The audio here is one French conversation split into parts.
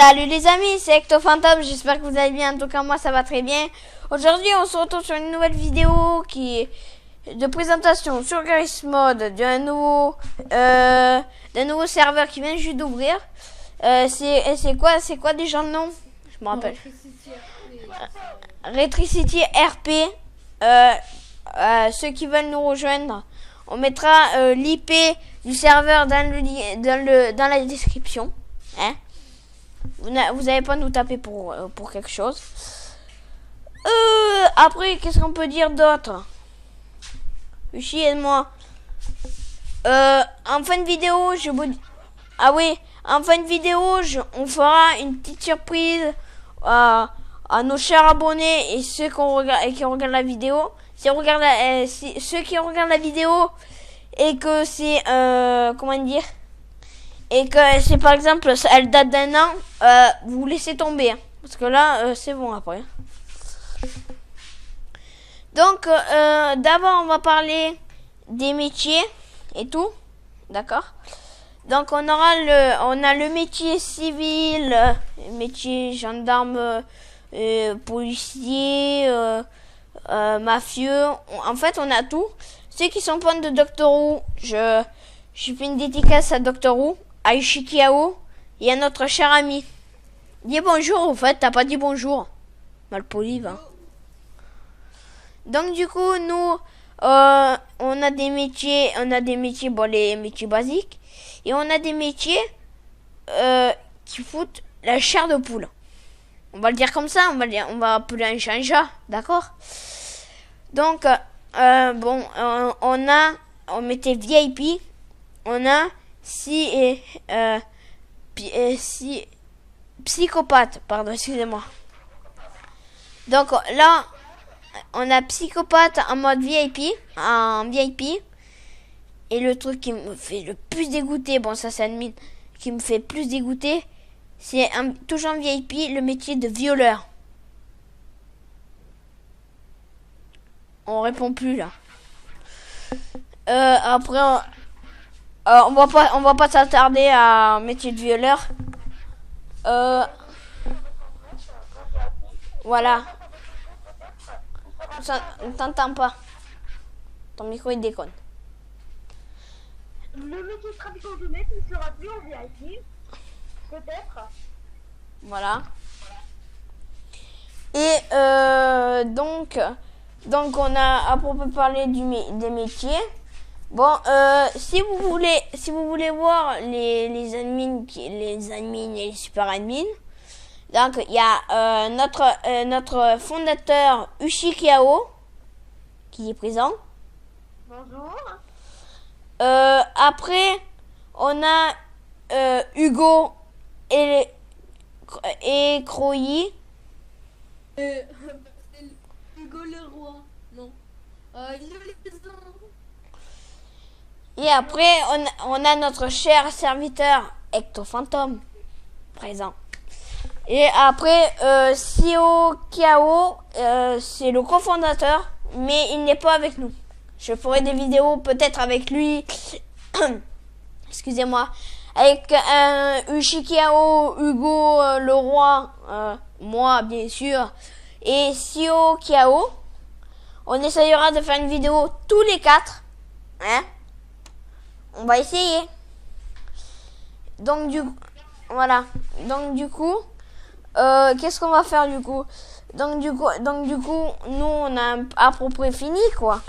Salut les amis, c'est Ectofantôme, j'espère que vous allez bien, en tout cas moi ça va très bien. Aujourd'hui on se retrouve sur une nouvelle vidéo qui est de présentation sur Garry's Mod d'un nouveau serveur qui vient juste d'ouvrir. C'est quoi déjà le nom? Je me rappelle. Retricity RP. Ceux qui veulent nous rejoindre, on mettra l'IP du serveur dans la description. Hein? Vous n'allez pas nous taper pour quelque chose. Après, qu'est-ce qu'on peut dire d'autre? Uchi, aide-moi. En fin de vidéo, je vous... Ah oui, en fin de vidéo, on fera une petite surprise à nos chers abonnés et ceux qui regardent la vidéo. Ceux qui regardent la vidéo et que c'est... comment dire? Et que c'est par exemple, elle date d'un an, vous laissez tomber. Hein, parce que là, c'est bon après. Donc, d'abord, on va parler des métiers et tout. D'accord? Donc, on a le métier civil, le métier gendarme, policier, mafieux. En fait, on a tout. Ceux qui sont fans de Doctor Who, je fais une dédicace à Doctor Who. À Ishikiao et à notre cher ami. Dis bonjour, au fait, t'as pas dit bonjour. Malpoli, va. Donc du coup, nous, on a des métiers, bon, les métiers basiques, et on a des métiers qui foutent la chair de poule. On va le dire comme ça, on va appeler un chat, d'accord? Donc, bon, on mettait VIP, on a si psychopathe, pardon, excusez-moi. Donc là, on a psychopathe en mode VIP, et le truc qui me fait le plus dégoûter, bon ça c'est admin, qui me fait plus dégoûter, c'est toujours en VIP, le métier de violeur. On répond plus là. Après, on va pas s'attarder à un métier de violeur. Voilà. On t'entend pas. Ton micro il déconne. Le métier de trafiquant de mec ne sera plus en VIP. Peut-être. Voilà. Et donc on a à propos parler des métiers. Bon, si vous voulez voir les admins et les super admins, donc il y a notre fondateur Ushikiao qui est présent. Bonjour. Après, on a Hugo et Croy. Hugo le roi, non. Et après, on a notre cher serviteur Ectofantôme présent. Et après, Sio Kiao, c'est le cofondateur, mais il n'est pas avec nous. Je ferai des vidéos peut-être avec lui. Excusez-moi. Avec Ushikiao, Hugo, le roi, moi bien sûr, et Sio Kiao. On essayera de faire une vidéo tous les quatre. Hein? On va essayer. Donc voilà. Donc du coup, qu'est-ce qu'on va faire du coup? Donc du coup, nous on a à peu près fini quoi.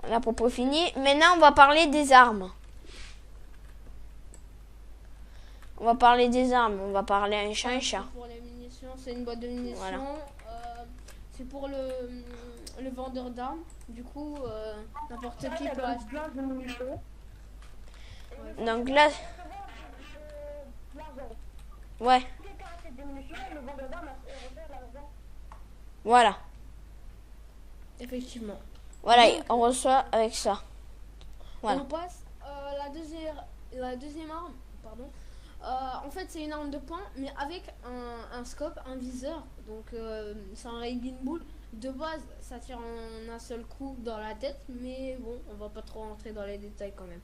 On a à peu près fini. Maintenant on va parler des armes. On va parler des armes. On va parler un chat. Pour les munitions, c'est une boîte de munitions. Voilà. C'est pour le vendeur d'armes. Du coup, n'importe qui peut acheter. Plein de munitions. Donc là, ouais. Voilà. Effectivement. Voilà, on reçoit avec ça. Voilà. On passe la deuxième arme. Pardon. En fait, c'est une arme de poing, mais avec un scope, un viseur. Donc, c'est un Raging Bull. De base, ça tire en un seul coup dans la tête, mais bon, on va pas trop rentrer dans les détails quand même.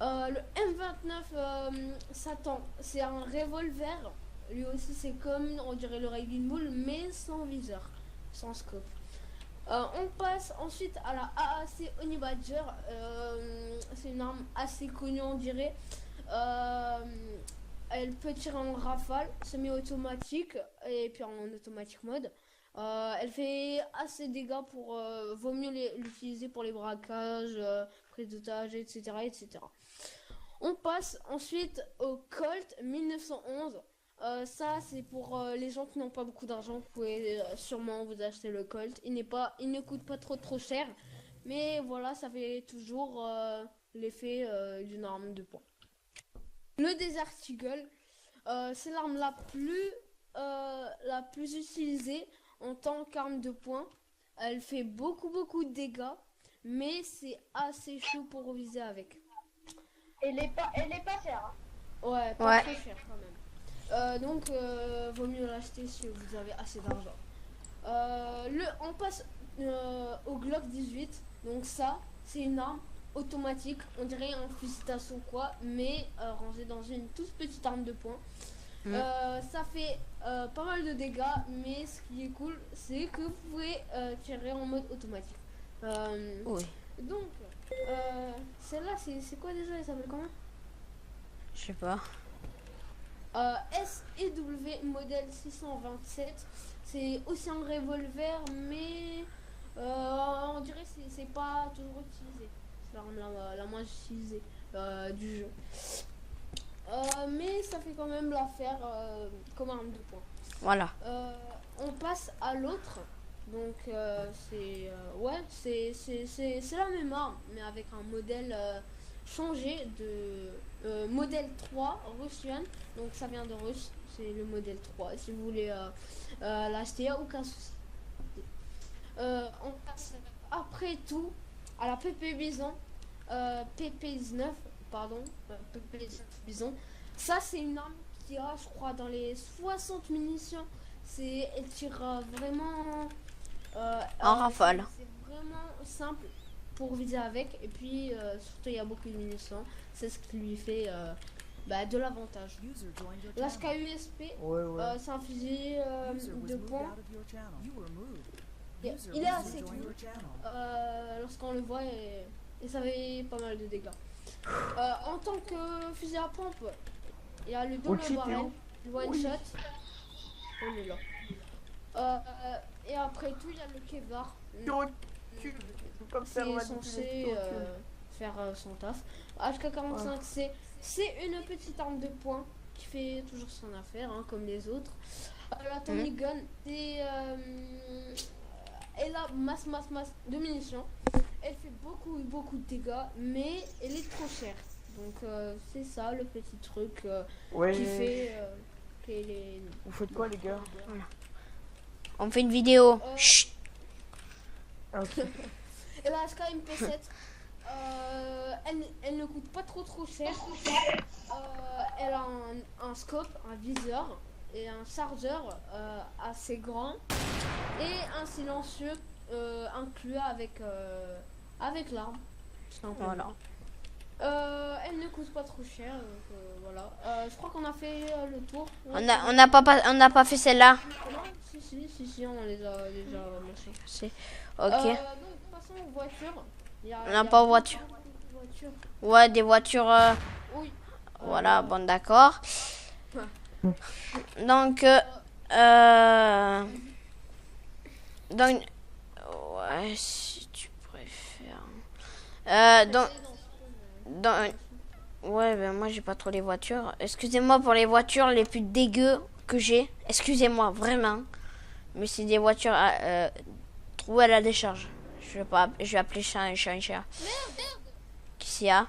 Le M29 Satan, c'est un revolver. Lui aussi, c'est comme, on dirait le Raging Bull, mais sans viseur, sans scope. On passe ensuite à la AAC Honey Badger. C'est une arme assez connue, on dirait. Elle peut tirer en rafale, semi-automatique et puis en automatique mode. Elle fait assez de dégâts pour... vaut mieux l'utiliser pour les braquages, prise d'otages, etc., etc. On passe ensuite au Colt 1911. Ça, c'est pour les gens qui n'ont pas beaucoup d'argent. Vous pouvez sûrement vous acheter le Colt. Il ne coûte pas trop cher. Mais voilà, ça fait toujours l'effet d'une arme de poing. Le Desert Eagle, c'est l'arme la plus utilisée en tant qu'arme de poing. Elle fait beaucoup de dégâts, mais c'est assez chaud pour viser avec. Elle est pas chère. Hein. Ouais, pas très cher quand même. Donc, vaut mieux l'acheter si vous avez assez d'argent. On passe au Glock 18. Donc ça, c'est une arme automatique. On dirait un fusil d'assaut quoi, mais rangé dans une toute petite arme de poing. Ça fait pas mal de dégâts, mais ce qui est cool, c'est que vous pouvez tirer en mode automatique. Oui. Donc, celle-là, c'est quoi déjà? Elle s'appelle comment? Je sais pas. SEW modèle 627. C'est aussi un revolver, mais on dirait que c'est pas toujours utilisé. C'est l'arme la moins utilisée du jeu. Mais ça fait quand même l'affaire comme arme de poing. Voilà. On passe à l'autre. Donc c'est la même arme, mais avec un modèle changé de modèle 3 Russian. Donc ça vient de Russe, c'est le modèle 3. Si vous voulez l'acheter, il n'y a aucun souci. On passe après tout à la PP Bison, PP19, pardon, PP19 Bison. Ça c'est une arme qui a, je crois, dans les 60 munitions. Elle tire vraiment En rafale. C'est vraiment simple pour viser avec. Et puis surtout il y a beaucoup de munitions. C'est ce qui lui fait de l'avantage. L'HK-USP, c'est un fusil de poing. Il est assez cool lorsqu'on le voit et ça fait pas mal de dégâts. En tant que fusil à pompe, il y a le double barrel, le one shot. On est là. Et après tout, il y a le Kevlar. C'est censé faire son taf. HK45, c'est une petite arme de poing qui fait toujours son affaire, hein, comme les autres. La Tommy Gun, elle a masse de munitions. Elle fait beaucoup de dégâts, mais elle est trop chère. Donc c'est ça le petit truc qui fait qu'elle est... Vous faites quoi les gars? On fait une vidéo. Chut. Okay. Et la HK-MP7, elle ne coûte pas trop cher. Elle a un scope, un viseur et un chargeur assez grand et un silencieux inclus avec l'arme. Voilà. Elle ne coûte pas trop cher, donc voilà. Je crois qu'on a fait le tour. On n'a pas fait celle-là. Non, si, on les a déjà montrés. C'est ok. Donc passons aux voitures. On n'a pas de voiture. Ouais, des voitures. Oui. Voilà, bon d'accord. Donc ouais, si tu préfères. Ouais, ben moi j'ai pas trop les voitures. Excusez-moi pour les voitures les plus dégueu que j'ai. Excusez-moi vraiment. Mais c'est des voitures trouées à la décharge. Je vais appeler ça un chat. Merde. Qu'est-ce qu'il y a?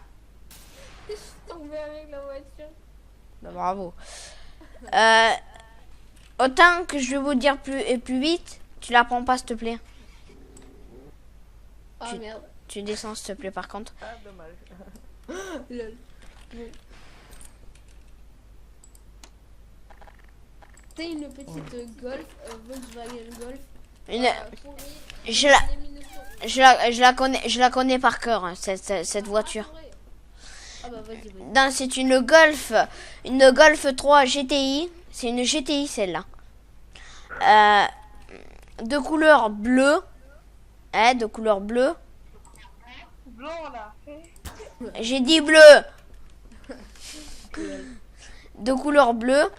Je suis tombée avec la voiture. Ben, bravo. Autant que je vais vous dire plus vite, tu la prends pas s'il te plaît. Ah merde. Tu descends s'il te plaît par contre. Ah dommage. Lol. C'est une petite Golf, Volkswagen Golf. Je la connais par cœur, hein, cette voiture. Ah bah vas-y, vas-y. Donc c'est une Golf 3 GTI. C'est une GTI celle-là. De couleur bleue. De couleur bleue. Blanc là. J'ai dit bleu. De couleur bleue.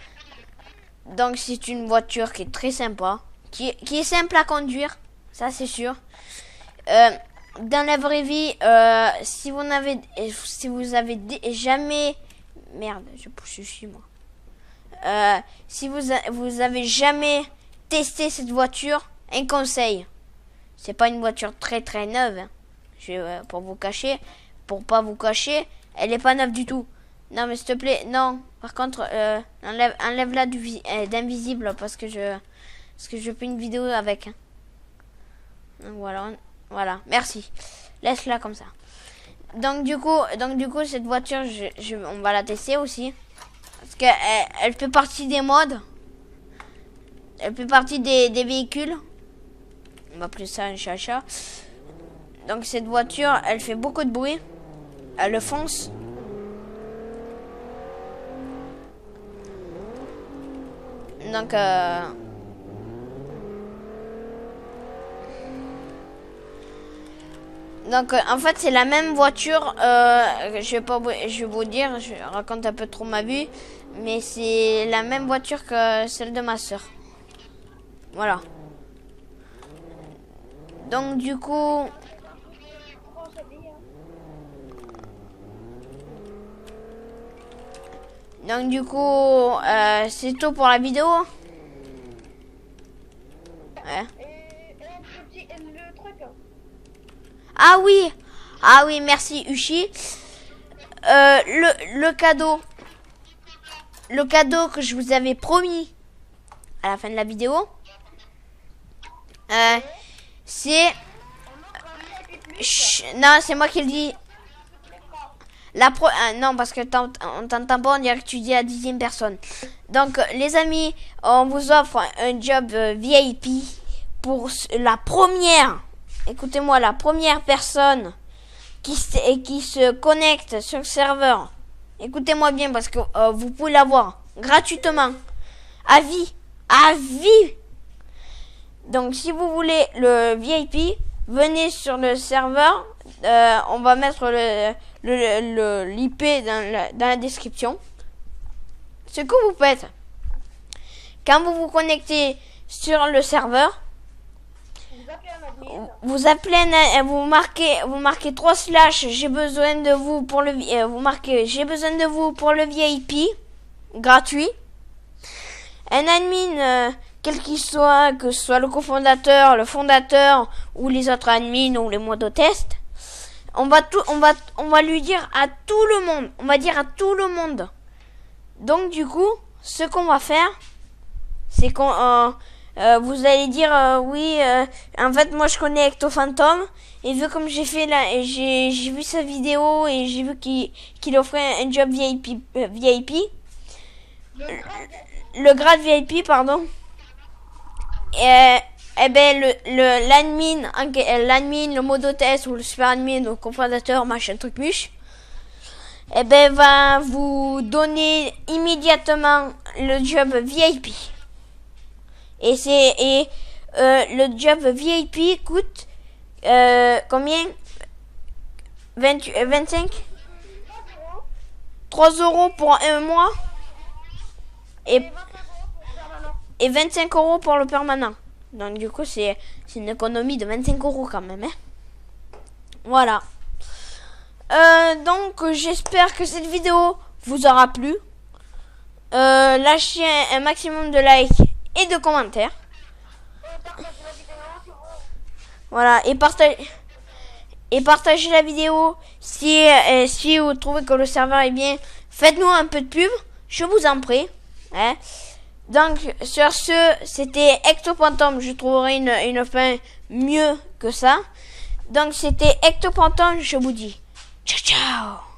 Donc c'est une voiture qui est très sympa. Qui est simple à conduire. Ça c'est sûr. Dans la vraie vie, si vous avez jamais... Merde, je pousse ici moi. Si vous avez jamais testé cette voiture, un conseil. C'est pas une voiture très très neuve. Hein. Pour pas vous cacher, elle est pas neuve du tout. Non mais s'il te plaît, non. Par contre, enlève-la d'invisible parce que je fais une vidéo avec. Hein. Donc voilà, merci. Laisse-la comme ça. Donc du coup, cette voiture, on va la tester aussi. Parce qu'elle fait partie des modes. Elle fait partie des véhicules. On va appeler ça un chacha. Donc cette voiture, elle fait beaucoup de bruit. Elle fonce. Donc en fait c'est la même voiture. Je vais vous dire, je raconte un peu trop ma vie, mais c'est la même voiture que celle de ma soeur. Voilà. Donc du coup, c'est tout pour la vidéo. Ouais. Et le truc. Ah oui, merci Uchi. Le cadeau que je vous avais promis à la fin de la vidéo, c'est... Non, c'est moi qui le dis. Non, parce que on t'entend pas, on dirait que tu dis à 10e personne. Donc, les amis, on vous offre un job VIP pour la première... Écoutez-moi, la première personne qui se connecte sur le serveur. Écoutez-moi bien parce que vous pouvez l'avoir gratuitement. À vie. À vie. Donc, si vous voulez le VIP, venez sur le serveur. On va mettre l'IP dans la description. Ce que vous faites, quand vous vous connectez sur le serveur, vous appelez vous marquez 3/ j'ai besoin de vous pour le j'ai besoin de vous pour le VIP gratuit. Un admin quel qu'il soit, que ce soit le cofondateur, le fondateur ou les autres admins ou les modo-tests, on va lui dire à tout le monde. On va dire à tout le monde. Donc du coup, ce qu'on va faire, c'est qu'on vous allez dire oui, en fait moi je connais Ecto Phantom et vu comme j'ai fait là, j'ai vu sa vidéo et j'ai vu qu'il offrait un job VIP, le grade VIP pardon. Et ben l'admin, le modo-test ou le super admin, le cofondateur, machin truc muche, et ben va vous donner immédiatement le job VIP. Et le job VIP coûte combien? 25 3 € pour un mois et 25 € pour le permanent. Donc du coup c'est une économie de 25 € quand même. Hein. Voilà. Donc j'espère que cette vidéo vous aura plu. Lâchez un maximum de likes et de commentaires. Voilà, et partagez la vidéo. Si vous trouvez que le serveur est bien, faites-nous un peu de pub, je vous en prie. Hein. Donc sur ce, c'était Ecto Phantom. Je trouverai une fin mieux que ça. Donc c'était Ecto Phantom, je vous dis ciao ciao.